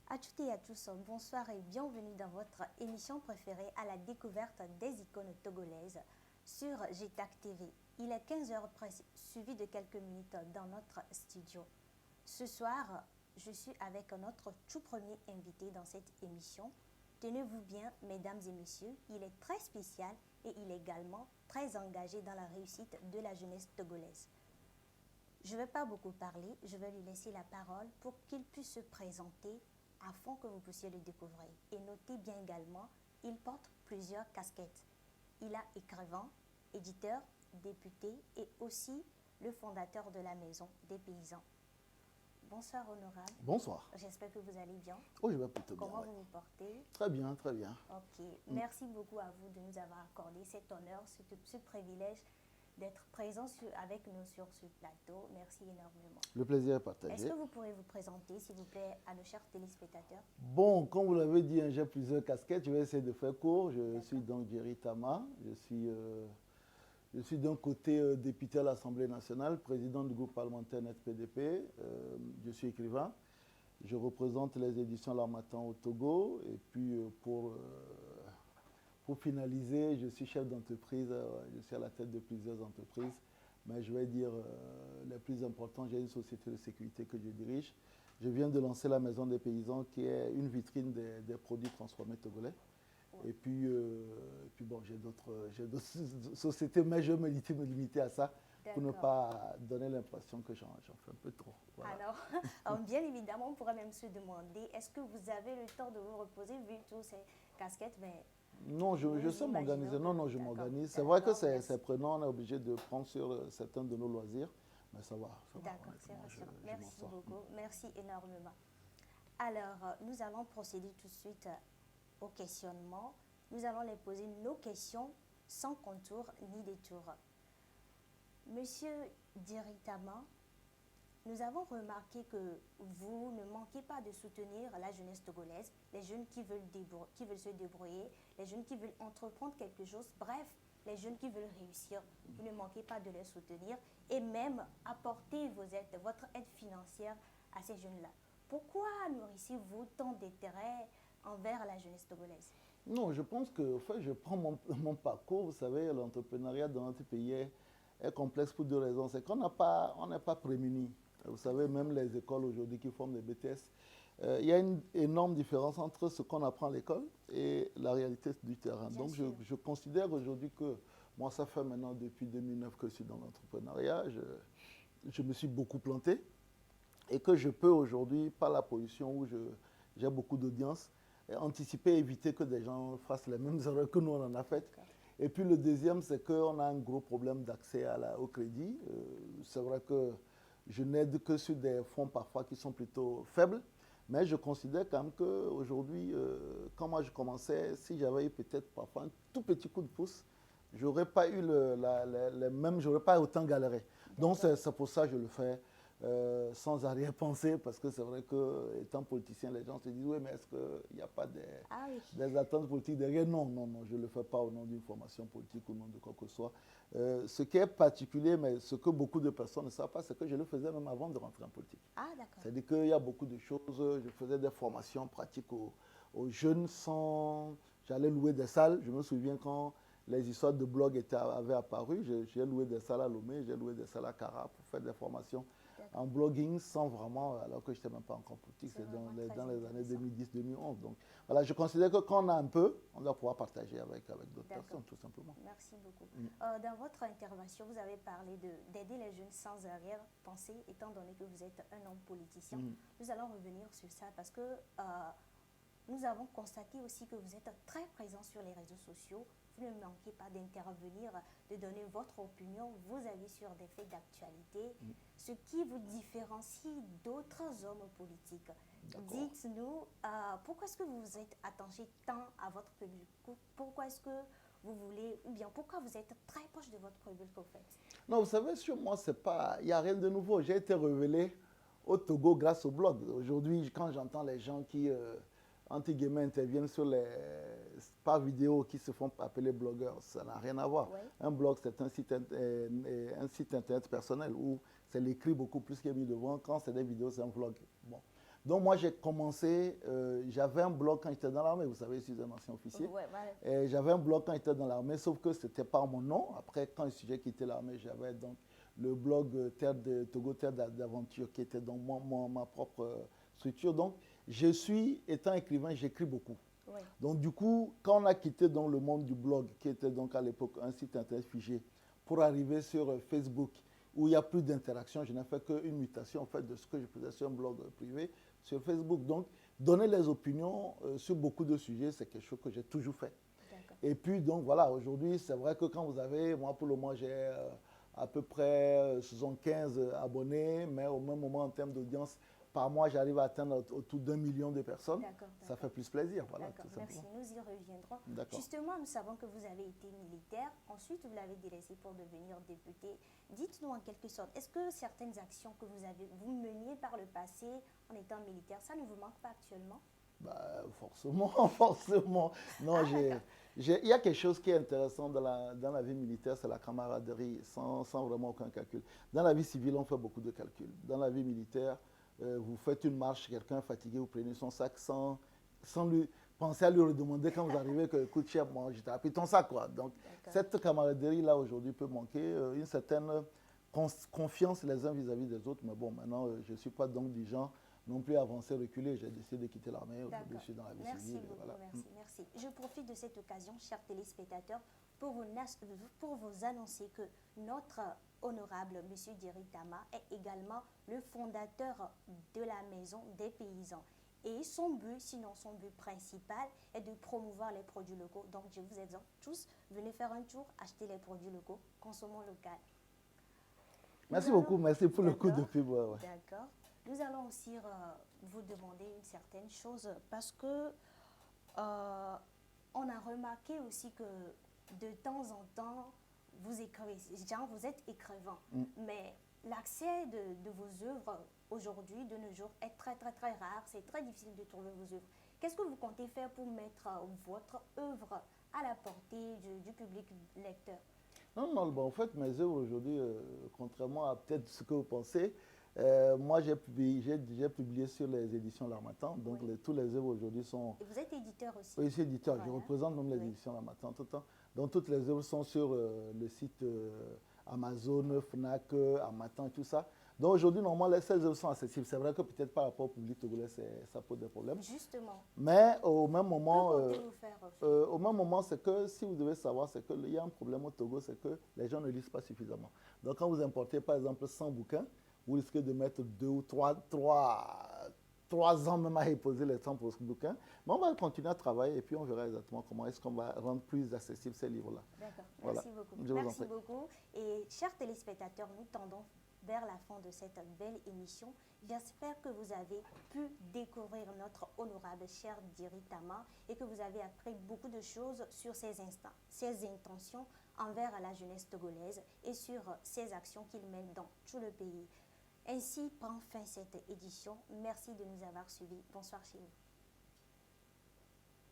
À toutes et à tous, bonsoir et bienvenue dans votre émission préférée à la découverte des icônes togolaises sur GTAC TV. Il est 15 heures précis, suivi de quelques minutes dans notre studio. Ce soir, je suis avec notre tout premier invité dans cette émission. Tenez-vous bien, mesdames et messieurs, il est très spécial et il est également très engagé dans la réussite de la jeunesse togolaise. Je ne vais pas beaucoup parler, je vais lui laisser la parole pour qu'il puisse se présenter afin que vous puissiez le découvrir. Et notez bien également, il porte plusieurs casquettes. Il a écrivain, éditeur, député et aussi le fondateur de la Maison des Paysans. Bonsoir honorable. Bonsoir. J'espère que vous allez bien. Oh, je vais plutôt bien. Comment Ouais. vous vous portez? Très bien, très bien. Ok. Merci beaucoup à vous de nous avoir accordé cet honneur, ce privilège d'être présent avec nous sur ce plateau. Merci énormément. Le plaisir est Est-ce partagé. que vous pourrez vous présenter, s'il vous plaît, à nos chers téléspectateurs? Bon, comme vous l'avez dit, hein, j'ai plusieurs casquettes. Je vais essayer de faire court. Je suis donc Jerry Tama. Je suis d'un côté député à l'Assemblée nationale, président du groupe parlementaire NET-PDP. Je suis écrivain. Je représente les éditions L'Harmattan au Togo. Et puis, pour finaliser, je suis chef d'entreprise. Je suis à la tête de plusieurs entreprises. Mais je vais dire les plus importants, j'ai une société de sécurité que je dirige. Je viens de lancer la Maison des Paysans, qui est une vitrine des produits transformés togolais. Et puis bon, j'ai d'autres sociétés, mais je vais me limiter à ça pour ne pas donner l'impression que j'en fais un peu trop. Voilà. Alors, bien évidemment, on pourrait même se demander, est-ce que vous avez le temps de vous reposer vu toutes ces casquettes? Mais non, je sais m'organiser. Non, je m'organise. C'est vrai que c'est prenant, on est obligé de prendre sur certains de nos loisirs, mais ça va. D'accord, c'est rassurant. Merci beaucoup. Merci énormément. Alors, nous allons procéder tout de suite au questionnement. Nous allons les poser nos questions sans contour ni détour. Monsieur Diritama, nous avons remarqué que vous ne manquez pas de soutenir la jeunesse togolaise, les jeunes qui veulent se débrouiller, les jeunes qui veulent entreprendre quelque chose, bref, les jeunes qui veulent réussir. Vous ne manquez pas de les soutenir et même apporter votre aide financière à ces jeunes-là. Pourquoi nourrissez-vous tant d'intérêt envers la jeunesse togolaise? Non, je pense que enfin, je prends mon parcours. Vous savez, l'entrepreneuriat dans notre pays est complexe pour deux raisons. C'est qu'on n'est pas prémunis. Vous savez, même les écoles aujourd'hui qui forment des BTS, il y a une énorme différence entre ce qu'on apprend à l'école et la réalité du terrain. Donc, je considère aujourd'hui que, moi, ça fait maintenant depuis 2009 que je suis dans l'entrepreneuriat. Je me suis beaucoup planté et que je peux aujourd'hui, par la position où j'ai beaucoup d'audience, anticiper et éviter que des gens fassent les mêmes erreurs que nous on en a faites. Et puis le deuxième, c'est qu'on a un gros problème d'accès au crédit. C'est vrai que je n'aide que sur des fonds parfois qui sont plutôt faibles, mais je considère quand même qu'aujourd'hui, quand moi je commençais, si j'avais eu peut-être parfois un tout petit coup de pouce, j'aurais pas eu j'aurais pas autant galéré. Donc c'est pour ça que je le fais. Sans arrière-pensée, parce que c'est vrai que étant politicien, les gens se disent oui, mais est-ce qu'il n'y a pas des attentes politiques derrière? Non, je ne le fais pas au nom d'une formation politique ou au nom de quoi que ce soit. Ce qui est particulier, mais ce que beaucoup de personnes ne savent pas, c'est que je le faisais même avant de rentrer en politique. Ah, d'accord. C'est-à-dire qu'il y a beaucoup de choses. Je faisais des formations pratiques aux jeunes sans. J'allais louer des salles. Je me souviens quand les histoires de blog avaient apparu, j'ai loué des salles à Lomé, j'ai loué des salles à Cara pour faire des formations en blogging sans vraiment, alors que je n'étais même pas encore politique, c'est dans les années 2010-2011. Donc voilà, je considère que quand on a un peu, on doit pouvoir partager avec d'autres personnes, tout simplement. Merci beaucoup. Dans votre intervention, vous avez parlé d'aider les jeunes sans arrière-pensée, étant donné que vous êtes un homme politicien. Nous allons revenir sur ça parce que nous avons constaté aussi que vous êtes très présent sur les réseaux sociaux. Vous ne manquez pas d'intervenir, de donner votre opinion, vos avis sur des faits d'actualité, ce qui vous différencie d'autres hommes politiques. Dites-nous, pourquoi est-ce que vous vous êtes attaché tant à votre public? Pourquoi est-ce que vous voulez, ou bien pourquoi vous êtes très proche de votre public au fait? Non, vous savez, sur moi, il n'y a rien de nouveau. J'ai été révélé au Togo grâce au blog. Aujourd'hui, quand j'entends les gens qui entre guillemets, interviennent sur par vidéo qui se font appeler blogueurs. Ça n'a rien à voir. Oui. Un blog, c'est un site internet personnel où c'est l'écrit beaucoup plus qui est mis devant. Quand c'est des vidéos, c'est un vlog. Bon. Donc moi j'ai commencé, j'avais un blog quand j'étais dans l'armée, vous savez, je suis un ancien officier. Ouais, voilà. Et j'avais un blog quand j'étais dans l'armée, sauf que ce n'était pas mon nom. Après, quand j'ai quitté l'armée, j'avais donc le blog Terre de Togo, Terre d'aventure, qui était dans ma propre structure. Donc, étant écrivain, j'écris beaucoup. Ouais. Donc, du coup, quand on a quitté donc, le monde du blog, qui était donc à l'époque un site internet figé, pour arriver sur Facebook, où il n'y a plus d'interaction, je n'ai fait qu'une mutation en fait, de ce que je faisais sur un blog privé sur Facebook. Donc, donner les opinions sur beaucoup de sujets, c'est quelque chose que j'ai toujours fait. Et puis, donc voilà, aujourd'hui, c'est vrai que quand vous avez, moi pour le moment, j'ai à peu près 75 abonnés, mais au même moment, en termes d'audience, par mois, j'arrive à atteindre autour d'1 million de personnes. Ça fait plus plaisir. Voilà, merci, nous y reviendrons. Justement, nous savons que vous avez été militaire, ensuite vous l'avez délaissé pour devenir député. Dites-nous en quelque sorte, est-ce que certaines actions que vous meniez par le passé en étant militaire, ça ne vous manque pas actuellement? Bah, forcément. Non, il y a quelque chose qui est intéressant dans la vie militaire, c'est la camaraderie, sans vraiment aucun calcul. Dans la vie civile, on fait beaucoup de calculs. Dans la vie militaire, vous faites une marche, quelqu'un est fatigué, vous prenez son sac sans lui penser à lui redemander quand vous arrivez que, écoute, chef, moi, je t'ai appris ton sac, quoi. Donc, cette camaraderie-là, aujourd'hui, peut manquer une certaine confiance les uns vis-à-vis des autres. Mais bon, maintenant, je ne suis pas donc du genre non plus avancer, reculer. J'ai décidé de quitter l'armée. Aujourd'hui, je suis dans la vie civile. Merci. Je profite de cette occasion, chers téléspectateurs, pour vous annoncer que notre honorable M. Diri Tama est également le fondateur de la Maison des Paysans. Et son but, sinon son but principal, est de promouvoir les produits locaux. Donc, je vous exhorte tous, venez faire un tour, acheter les produits locaux, consommons local. Merci beaucoup, merci pour le coup de pub. D'accord. Nous allons aussi vous demander une certaine chose parce que on a remarqué aussi que de temps en temps, vous écrivez, vous êtes écrivain, mais l'accès de vos œuvres aujourd'hui, de nos jours, est très rare. C'est très difficile de trouver vos œuvres. Qu'est-ce que vous comptez faire pour mettre votre œuvre à la portée du public lecteur? Non, bon, en fait, mes œuvres aujourd'hui, contrairement à peut-être ce que vous pensez, moi, j'ai publié sur les éditions L'Harmattan. Donc, tous les œuvres aujourd'hui sont... Et vous êtes éditeur aussi? Oui, je suis éditeur. Voilà. Je représente même les éditions L'Harmattan tout le temps. Donc, toutes les œuvres sont sur le site Amazon, Fnac, Harmattan et tout ça. Donc, aujourd'hui, normalement, ces œuvres sont accessibles. C'est vrai que peut-être par rapport au public togolais, ça pose des problèmes. Justement. Mais au même moment, c'est que, si vous devez savoir, c'est qu'il y a un problème au Togo, c'est que les gens ne lisent pas suffisamment. Donc, quand vous importez, par exemple, 100 bouquins, vous risquez de mettre 2 ou 3 ans même à déposer les 100 bouquins. Mais on va continuer à travailler et puis on verra exactement comment est-ce qu'on va rendre plus accessibles ces livres-là. D'accord, merci beaucoup. Merci beaucoup. Et chers téléspectateurs, nous tendons vers la fin de cette belle émission. J'espère que vous avez pu découvrir notre honorable cher Diri Tama et que vous avez appris beaucoup de choses sur ses intentions envers la jeunesse togolaise et sur ses actions qu'il mène dans tout le pays. Ainsi prend fin cette édition. Merci de nous avoir suivis. Bonsoir chez vous.